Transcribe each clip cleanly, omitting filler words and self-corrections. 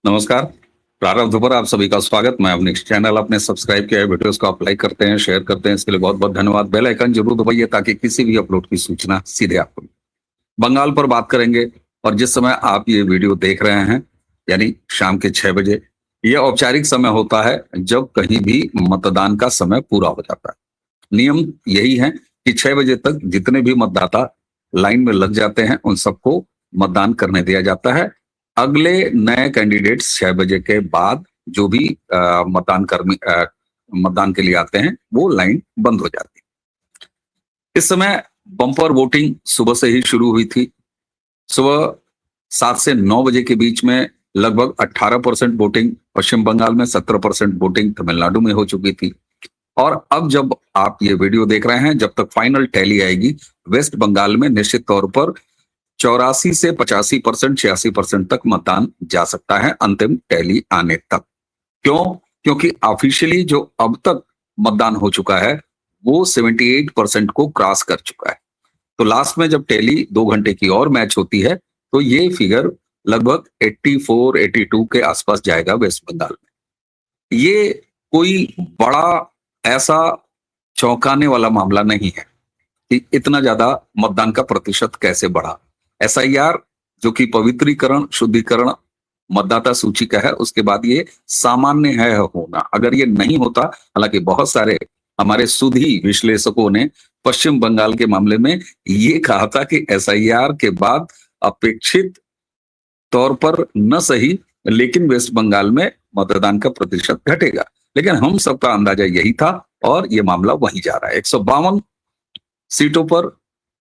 नमस्कार। प्रारब्ध पर आप सभी का स्वागत। मैं अवनीश। चैनल आपने सब्सक्राइब किया है, वीडियोस को आप लाइक करते हैं, शेयर करते हैं, इसके लिए बहुत बहुत धन्यवाद। बेल आइकन जरूर दबाइए ताकि किसी भी अपलोड की सूचना सीधे आपको मिले। बंगाल पर बात करेंगे और जिस समय आप ये वीडियो देख रहे हैं यानी शाम के 6 बजे, यह औपचारिक समय होता है जब कहीं भी मतदान का समय पूरा हो जाता है। नियम यही है कि 6 बजे तक जितने भी मतदाता लाइन में लग जाते हैं उन सबको मतदान करने दिया जाता है। अगले नए कैंडिडेट्स 6 बजे के बाद जो भी मतदान के लिए आते हैं वो लाइन बंद हो जाती है। इस समय बम्पर वोटिंग सुबह से ही शुरू हुई थी। सुबह 7 से 9 बजे के बीच में लगभग 18% वोटिंग पश्चिम बंगाल में, 17% वोटिंग तमिलनाडु में हो चुकी थी। और अब जब आप ये वीडियो देख रहे हैं, जब तक फाइनल टैली आएगी, वेस्ट बंगाल में निश्चित तौर पर 84 से 85%, 86% तक मतदान जा सकता है अंतिम टैली आने तक। क्यों? क्योंकि ऑफिशियली जो अब तक मतदान हो चुका है वो 78% को क्रॉस कर चुका है। तो लास्ट में जब टैली 2 घंटे की और मैच होती है तो ये फिगर लगभग 84, 82 के आसपास जाएगा वेस्ट बंगाल में। ये कोई बड़ा ऐसा चौंकाने वाला मामला नहीं है कि इतना ज्यादा मतदान का प्रतिशत कैसे बढ़ा। एसआईआर जो कि पवित्रीकरण, शुद्धिकरण मतदाता सूची का है, उसके बाद ये सामान्य है होना। अगर ये नहीं होता, हालांकि बहुत सारे हमारे सुधी विश्लेषकों ने पश्चिम बंगाल के मामले में ये कहा था कि एसआईआर के बाद अपेक्षित तौर पर न सही लेकिन वेस्ट बंगाल में मतदान का प्रतिशत घटेगा, लेकिन हम सबका अंदाजा यही था और ये मामला वहीं जा रहा है। 152 सीटों पर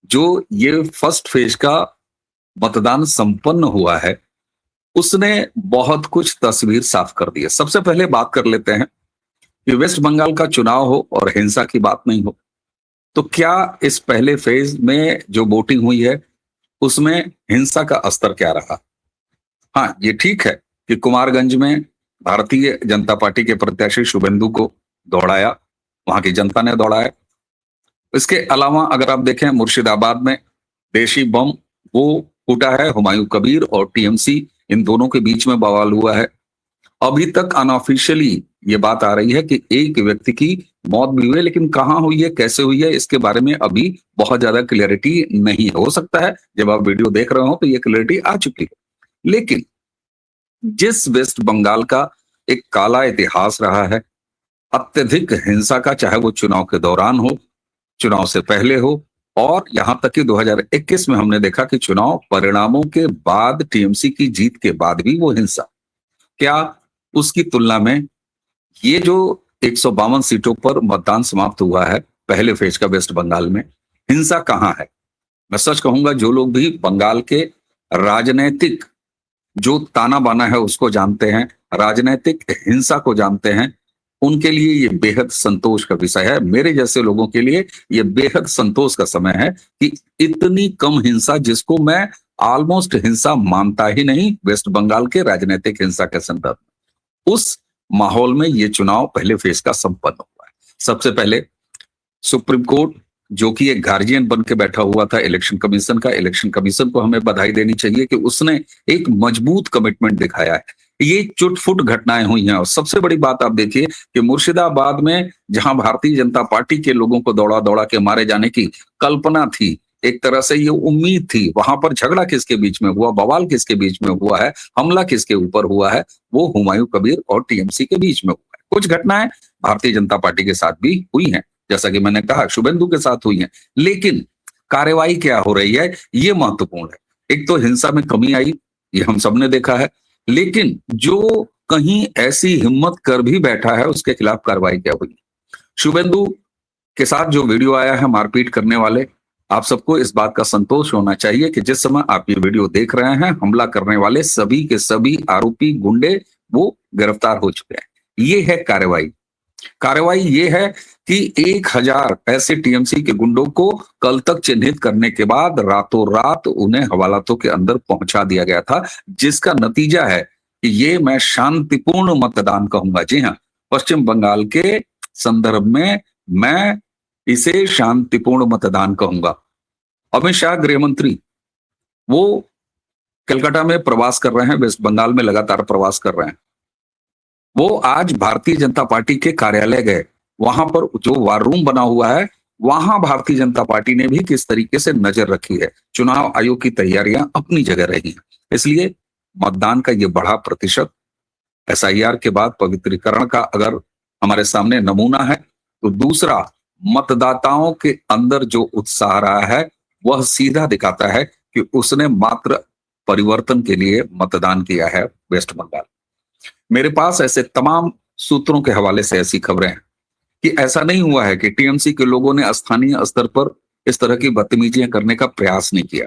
जो ये फर्स्ट फेज का मतदान संपन्न हुआ है उसने बहुत कुछ तस्वीर साफ कर दी है। सबसे पहले बात कर लेते हैं कि वेस्ट बंगाल का चुनाव हो और हिंसा की बात नहीं हो, तो क्या इस पहले फेज में जो वोटिंग हुई है उसमें हिंसा का स्तर क्या रहा? हाँ, ये ठीक है कि कुमारगंज में भारतीय जनता पार्टी के प्रत्याशी शुभेंदु को दौड़ाया, वहां की जनता ने दौड़ाया। इसके अलावा अगर आप देखें, मुर्शिदाबाद में देशी बम वो फूटा है, हुमायूं कबीर और टीएमसी इन दोनों के बीच में बवाल हुआ है। अभी तक अनऑफिशियली ये बात आ रही है कि एक व्यक्ति की मौत भी हुई है, लेकिन कहाँ हुई है, कैसे हुई है, इसके बारे में अभी बहुत ज्यादा क्लियरिटी नहीं है। हो सकता है जब आप वीडियो देख रहे हो तो ये क्लियरिटी आ चुकी है। लेकिन जिस वेस्ट बंगाल का एक काला इतिहास रहा है, अत्यधिक हिंसा का, चाहे वो चुनाव के दौरान हो, चुनाव से पहले हो, और यहां तक कि 2021 में हमने देखा कि चुनाव परिणामों के बाद, टीएमसी की जीत के बाद भी वो हिंसा, क्या उसकी तुलना में ये जो 152 सीटों पर मतदान समाप्त हुआ है पहले फेज का वेस्ट बंगाल में, हिंसा कहां है? मैं सच कहूंगा, जो लोग भी बंगाल के राजनैतिक जो ताना बाना है उसको जानते हैं, राजनैतिक हिंसा को जानते हैं, उनके लिए ये बेहद संतोष का विषय है। मेरे जैसे लोगों के लिए ये बेहद संतोष का समय है कि इतनी कम हिंसा, जिसको मैं ऑलमोस्ट हिंसा मानता ही नहीं वेस्ट बंगाल के राजनीतिक हिंसा के संदर्भ में, उस माहौल में ये चुनाव पहले फेज का संपन्न हुआ है। सबसे पहले सुप्रीम कोर्ट, जो कि एक गार्जियन बन के बैठा हुआ था इलेक्शन कमीशन का, इलेक्शन कमीशन को हमें बधाई देनी चाहिए कि उसने एक मजबूत कमिटमेंट दिखाया है। ये चुटफुट घटनाएं हुई हैं। और सबसे बड़ी बात आप देखिए कि मुर्शिदाबाद में जहां भारतीय जनता पार्टी के लोगों को दौड़ा दौड़ा के मारे जाने की कल्पना थी, एक तरह से ये उम्मीद थी, वहां पर झगड़ा किसके बीच में हुआ, बवाल किसके बीच में हुआ है, हमला किसके ऊपर हुआ है, वो हुमायूं कबीर और टीएमसी के बीच में हुआ है। कुछ घटनाएं भारतीय जनता पार्टी के साथ भी हुई हैं, जैसा कि मैंने कहा शुभेंदु के साथ हुई है, लेकिन कार्रवाई क्या हो रही है ये महत्वपूर्ण है। एक तो हिंसा में कमी आई, ये हम सबने देखा है, लेकिन जो कहीं ऐसी हिम्मत कर भी बैठा है उसके खिलाफ कार्रवाई क्या हुई? शुभेंदु के साथ जो वीडियो आया है मारपीट करने वाले, आप सबको इस बात का संतोष होना चाहिए कि जिस समय आप ये वीडियो देख रहे हैं, हमला करने वाले सभी के सभी आरोपी गुंडे वो गिरफ्तार हो चुके हैं। ये है कार्रवाई। कार्रवाई ये है कि 1000 ऐसे टीएमसी के गुंडों को कल तक चिन्हित करने के बाद रातों रात उन्हें हवालातों के अंदर पहुंचा दिया गया था, जिसका नतीजा है कि ये मैं शांतिपूर्ण मतदान कहूंगा। जी हाँ, पश्चिम बंगाल के संदर्भ में मैं इसे शांतिपूर्ण मतदान कहूंगा। अमित शाह गृह मंत्री वो कलकत्ता में प्रवास कर रहे हैं, वेस्ट बंगाल में लगातार प्रवास कर रहे हैं। वो आज भारतीय जनता पार्टी के कार्यालय गए, वहां पर जो वार रूम बना हुआ है, वहां भारतीय जनता पार्टी ने भी किस तरीके से नजर रखी है। चुनाव आयोग की तैयारियां अपनी जगह रही हैं, इसलिए मतदान का ये बढ़ा प्रतिशत एसआईआर के बाद पवित्रीकरण का अगर हमारे सामने नमूना है, तो दूसरा मतदाताओं के अंदर जो उत्साह रहा है वह सीधा दिखाता है कि उसने मात्र परिवर्तन के लिए मतदान किया है वेस्ट बंगाल। मेरे पास ऐसे तमाम सूत्रों के हवाले से ऐसी खबरें हैं कि ऐसा नहीं हुआ है कि टीएमसी के लोगों ने स्थानीय स्तर पर इस तरह की बदतमीजियां करने का प्रयास नहीं किया।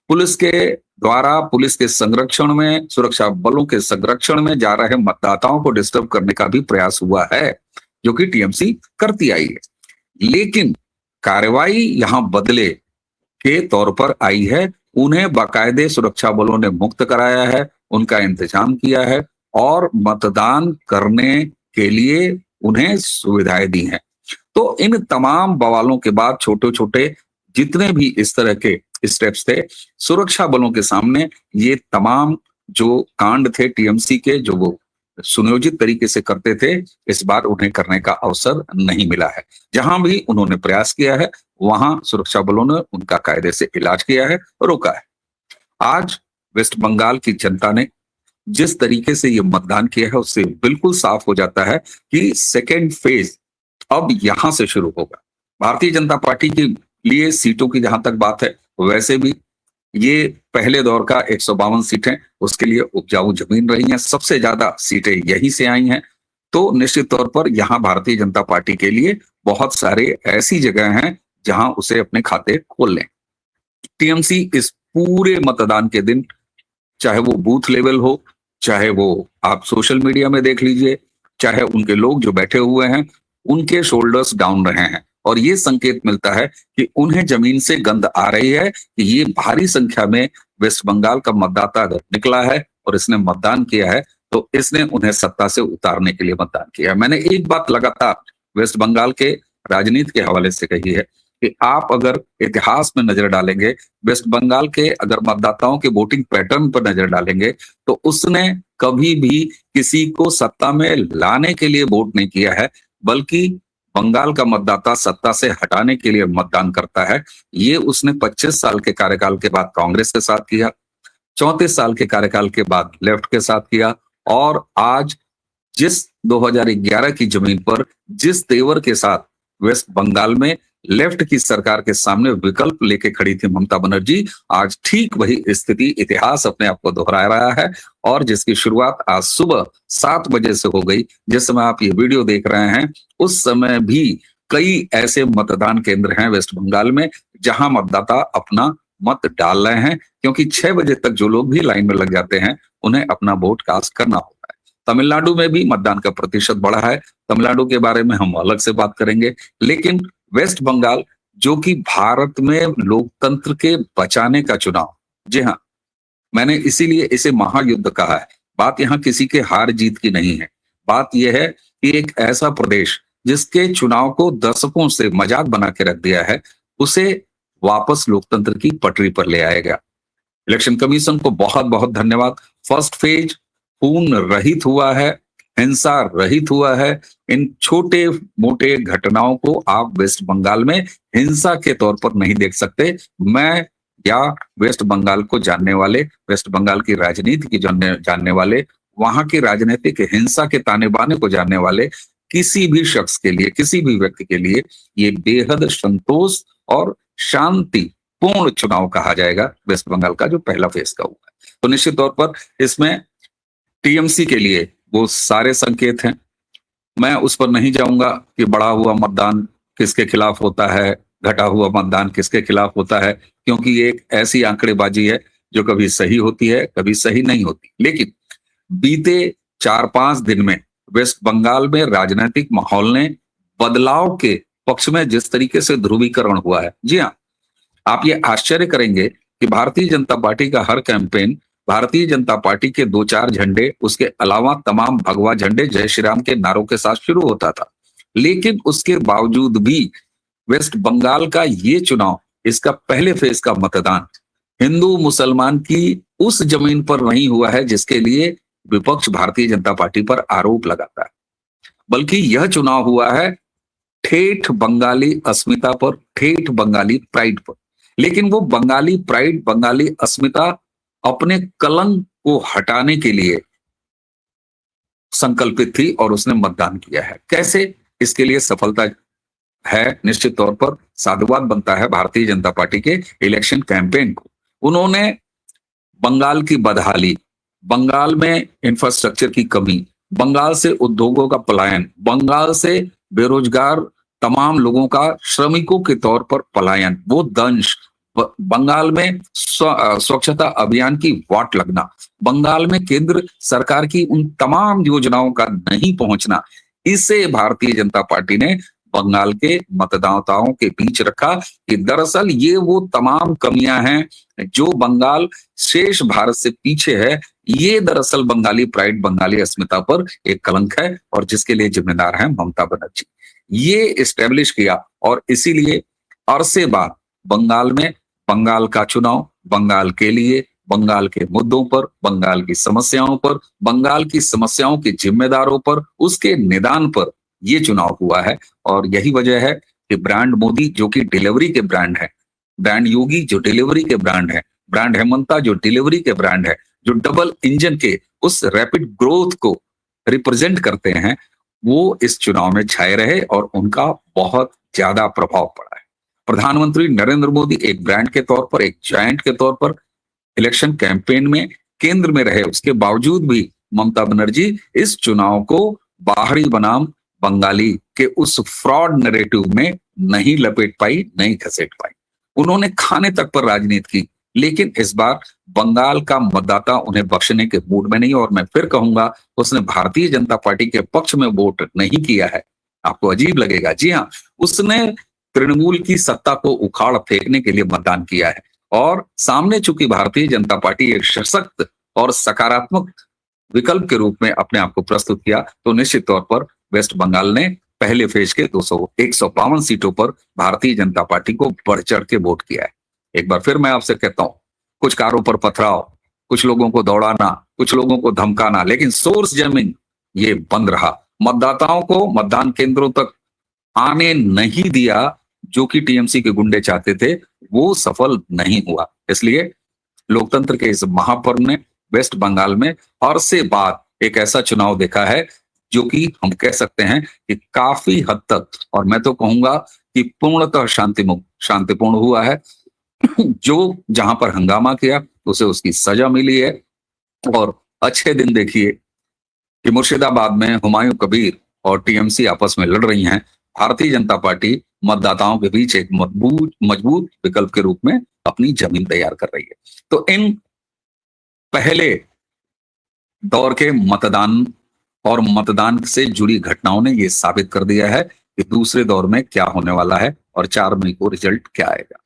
पुलिस के द्वारा पुलिस के संरक्षण में, सुरक्षा बलों के संरक्षण में जा रहे मतदाताओं को डिस्टर्ब करने का भी प्रयास हुआ है, जो कि टीएमसी करती आई है। लेकिन कार्रवाई यहां बदले के तौर पर आई है। उन्हें बाकायदे सुरक्षा बलों ने मुक्त कराया है, उनका इंतजाम किया है और मतदान करने के लिए उन्हें सुविधाएं दी हैं। तो इन तमाम बवालों के बाद छोटे छोटे जितने भी इस तरह के स्टेप्स थे, सुरक्षा बलों के सामने ये तमाम जो कांड थे टीएमसी के, जो वो सुनियोजित तरीके से करते थे, इस बार उन्हें करने का अवसर नहीं मिला है। जहां भी उन्होंने प्रयास किया है, वहां सुरक्षा बलों ने उनका कायदे से इलाज किया है, रोका है। आज वेस्ट बंगाल की जनता ने जिस तरीके से ये मतदान किया है, उससे बिल्कुल साफ हो जाता है कि सेकेंड फेज अब यहां से शुरू होगा। भारतीय जनता पार्टी के लिए सीटों की जहां तक बात है, वैसे भी ये पहले दौर का 152 सीटें उसके लिए उपजाऊ जमीन रही हैं, सबसे ज्यादा सीटें यहीं से आई हैं। तो निश्चित तौर पर यहाँ भारतीय जनता पार्टी के लिए बहुत सारे ऐसी जगह हैं जहां उसे अपने खाते खोल लें। टीएमसी इस पूरे मतदान के दिन, चाहे वो बूथ लेवल हो, चाहे वो आप सोशल मीडिया में देख लीजिए, चाहे उनके लोग जो बैठे हुए हैं, उनके शोल्डर्स डाउन रहे हैं और ये संकेत मिलता है कि उन्हें जमीन से गंध आ रही है कि ये भारी संख्या में वेस्ट बंगाल का मतदाता अगर निकला है और इसने मतदान किया है, तो इसने उन्हें सत्ता से उतारने के लिए मतदान किया है। मैंने एक बात लगातार वेस्ट बंगाल के राजनीति के हवाले से कही है कि आप अगर इतिहास में नजर डालेंगे, वेस्ट बंगाल के अगर मतदाताओं के वोटिंग पैटर्न पर नजर डालेंगे, तो उसने कभी भी किसी को सत्ता में लाने के लिए वोट नहीं किया है, बल्कि बंगाल का मतदाता सत्ता से हटाने के लिए मतदान करता है। ये उसने 25 साल के कार्यकाल के बाद कांग्रेस के साथ किया, 34 साल के कार्यकाल के बाद लेफ्ट के साथ किया, और आज जिस 2011 की जमीन पर जिस तेवर के साथ वेस्ट बंगाल में लेफ्ट की सरकार के सामने विकल्प लेके खड़ी थी ममता बनर्जी, आज ठीक वही स्थिति इतिहास अपने आप को दोहरा रहा है। और जिसकी शुरुआत आज सुबह 7 बजे से हो गई। जिस समय आप ये वीडियो देख रहे हैं, उस समय भी कई ऐसे मतदान केंद्र हैं वेस्ट बंगाल में जहां मतदाता अपना मत डाल रहे हैं, क्योंकि 6 बजे तक जो लोग भी लाइन में लग जाते हैं, उन्हें अपना वोट कास्ट करना होता है। तमिलनाडु में भी मतदान का प्रतिशत बढ़ा है, तमिलनाडु के बारे में हम अलग से बात करेंगे। लेकिन वेस्ट बंगाल, जो कि भारत में लोकतंत्र के बचाने का चुनाव, जी हाँ, मैंने इसीलिए इसे महायुद्ध कहा है। बात यहाँ किसी के हार जीत की नहीं है, बात यह है कि एक ऐसा प्रदेश जिसके चुनाव को दशकों से मजाक बना के रख दिया है, उसे वापस लोकतंत्र की पटरी पर ले आएगा। इलेक्शन कमीशन को बहुत बहुत धन्यवाद। फर्स्ट फेज पूर्ण रहित हुआ है, हिंसा रहित हुआ है। इन छोटे मोटे घटनाओं को आप वेस्ट बंगाल में हिंसा के तौर पर नहीं देख सकते। मैं या वेस्ट बंगाल को जानने वाले, वेस्ट बंगाल की राजनीति की जानने वाले, वहां की राजनीतिक हिंसा के ताने बाने को जानने वाले किसी भी शख्स के लिए, किसी भी व्यक्ति के लिए ये बेहद संतोष और शांति पूर्ण चुनाव कहा जाएगा वेस्ट बंगाल का, जो पहला फेज का हुआ है। तो निश्चित तौर पर इसमें टीएमसी के लिए वो सारे संकेत हैं। मैं उस पर नहीं जाऊंगा कि बढ़ा हुआ मतदान किसके खिलाफ होता है, घटा हुआ मतदान किसके खिलाफ होता है, क्योंकि ये एक ऐसी आंकड़ेबाजी है जो कभी सही होती है, कभी सही नहीं होती। लेकिन बीते 4-5 दिन में वेस्ट बंगाल में राजनीतिक माहौल ने बदलाव के पक्ष में जिस तरीके से ध्रुवीकरण हुआ है, जी हाँ, आप ये आश्चर्य करेंगे कि भारतीय जनता पार्टी का her campaign Bharatiya Janata party के 2-4 झंडे, उसके अलावा तमाम भगवा झंडे, जय श्री राम के नारों के साथ शुरू होता था। लेकिन उसके बावजूद भी वेस्ट बंगाल का ये चुनाव, इसका पहले फेज का मतदान हिंदू मुसलमान की उस जमीन पर नहीं हुआ है जिसके लिए विपक्ष भारतीय जनता पार्टी पर आरोप लगाता है, बल्कि यह चुनाव हुआ है ठेठ बंगाली अस्मिता पर, ठेठ बंगाली प्राइड पर। लेकिन वो बंगाली प्राइड, बंगाली अस्मिता अपने कलंक को हटाने के लिए संकल्पित थी और उसने मतदान किया है। कैसे इसके लिए सफलता है, निश्चित तौर पर साधुवाद बनता है भारतीय जनता पार्टी के इलेक्शन कैंपेन को। उन्होंने बंगाल की बदहाली, बंगाल में इंफ्रास्ट्रक्चर की कमी, बंगाल से उद्योगों का पलायन, बंगाल से बेरोजगार तमाम लोगों का श्रमिकों के तौर पर पलायन, वो दंश, बंगाल में स्वच्छता अभियान की वाट लगना, बंगाल में केंद्र सरकार की उन तमाम योजनाओं का नहीं पहुंचना, इसे भारतीय जनता पार्टी ने बंगाल के मतदाताओं के बीच रखा कि दरअसल ये वो तमाम कमियां हैं जो बंगाल शेष भारत से पीछे है, ये दरअसल बंगाली प्राइड, बंगाली अस्मिता पर एक कलंक है और जिसके लिए जिम्मेदार है ममता बनर्जी। ये इस्टेब्लिश किया और इसीलिए अरसे बाद बंगाल में बंगाल का चुनाव, बंगाल के लिए, बंगाल के मुद्दों पर, बंगाल की समस्याओं पर, बंगाल की समस्याओं के जिम्मेदारों पर, उसके निदान पर ये चुनाव हुआ है। और यही वजह है कि ब्रांड मोदी जो कि डिलीवरी के ब्रांड है, ब्रांड योगी जो डिलीवरी के ब्रांड है, ब्रांड हेमंता जो डिलीवरी के ब्रांड है, जो डबल इंजन के उस रैपिड ग्रोथ को रिप्रेजेंट करते हैं, वो इस चुनाव में छाए रहे और उनका बहुत ज्यादा प्रभाव पड़ा है। प्रधानमंत्री नरेंद्र मोदी एक ब्रांड के तौर पर, एक जायंट के तौर पर इलेक्शन कैंपेन में केंद्र में रहे, उसके बावजूद भी ममता बनर्जी इस चुनाव को बाहरी बनाम बंगाली के उस फ्रॉड नैरेटिव में नहीं लपेट पाई, नहीं घसेट पाई। उन्होंने खाने तक पर राजनीति की, लेकिन इस बार बंगाल का मतदाता उन्हें बख्शने के मूड में नहीं, और मैं फिर कहूंगा उसने भारतीय जनता पार्टी के पक्ष में वोट नहीं किया है। आपको अजीब लगेगा, जी हाँ, उसने तृणमूल की सत्ता को उखाड़ फेंकने के लिए मतदान किया है। और सामने चूंकि भारतीय जनता पार्टी एक सशक्त और सकारात्मक विकल्प के रूप में अपने आप को प्रस्तुत किया, तो निश्चित तौर पर वेस्ट बंगाल ने पहले फेज के 152 सीटों पर भारतीय जनता पार्टी को बढ़ चढ़ के वोट किया है। एक बार फिर मैं आपसे कहता हूं, कुछ कारों पर पथराव, कुछ लोगों को दौड़ाना, कुछ लोगों को धमकाना, लेकिन सोर्स जमीन ये बंद रहा। मतदाताओं को मतदान केंद्रों तक आने नहीं दिया, जो कि टीएमसी के गुंडे चाहते थे, वो सफल नहीं हुआ। इसलिए लोकतंत्र के इस महापर्व ने वेस्ट बंगाल में अरसे बाद एक ऐसा चुनाव देखा है जो कि हम कह सकते हैं कि काफी हद तक, और मैं तो कहूंगा कि पूर्णतः शांतिपूर्ण हुआ है। जो जहां पर हंगामा किया उसे उसकी सजा मिली है। और अच्छे दिन देखिए कि मुर्शिदाबाद में हुमायूं कबीर और टीएमसी आपस में लड़ रही हैं। भारतीय जनता पार्टी मतदाताओं के बीच एक मजबूत विकल्प के रूप में अपनी जमीन तैयार कर रही है। तो इन पहले दौर के मतदान और मतदान से जुड़ी घटनाओं ने यह साबित कर दिया है कि दूसरे दौर में क्या होने वाला है और 4 मई को रिजल्ट क्या आएगा।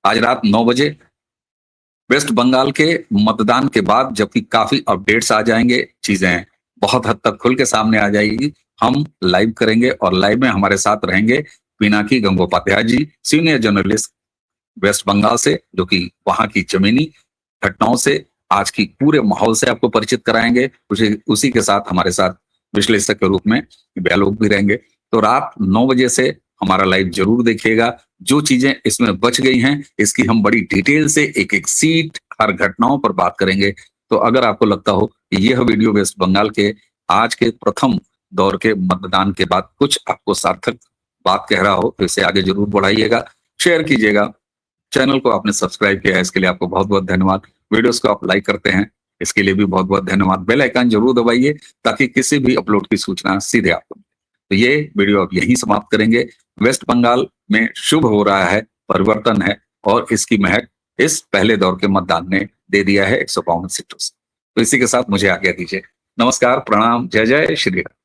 आज रात 9 बजे वेस्ट बंगाल के मतदान के बाद जबकि काफी अपडेट्स आ जाएंगे, चीजें बहुत हद तक खुल के सामने आ जाएगी, हम लाइव करेंगे और लाइव में हमारे साथ रहेंगे पिनाकी गंगोपाध्याय जी, सीनियर जर्नलिस्ट वेस्ट बंगाल से, जो कि वहां की जमीनी घटनाओं से, आज की पूरे माहौल से आपको परिचित कराएंगे। उसी के साथ हमारे साथ विश्लेषक के रूप में लोग भी रहेंगे। तो रात 9 बजे से हमारा लाइव जरूर देखिएगा। जो चीजें इसमें बच गई हैं इसकी हम बड़ी डिटेल से एक एक सीट, हर घटनाओं पर बात करेंगे। तो अगर आपको लगता हो कि यह वीडियो वेस्ट बंगाल के आज के प्रथम दौर के मतदान के बाद कुछ आपको सार्थक बात कह रहा हो, तो इसे आगे जरूर बढ़ाइएगा, शेयर कीजिएगा। चैनल को आपने सब्सक्राइब किया है, इसके लिए आपको बहुत बहुत धन्यवाद। वीडियोस को आप लाइक करते हैं, इसके लिए भी बहुत बहुत धन्यवाद। बेल आइकन जरूर दबाइए ताकि किसी भी अपलोड की सूचना सीधे आपको। तो ये वीडियो अब यहीं समाप्त करेंगे। वेस्ट बंगाल में शुभ हो रहा है, परिवर्तन है और इसकी महक इस पहले दौर के मतदान ने दे दिया है 152 सीटों से। तो इसी के साथ मुझे आज्ञा दीजिए। नमस्कार, प्रणाम, जय जय श्री राम।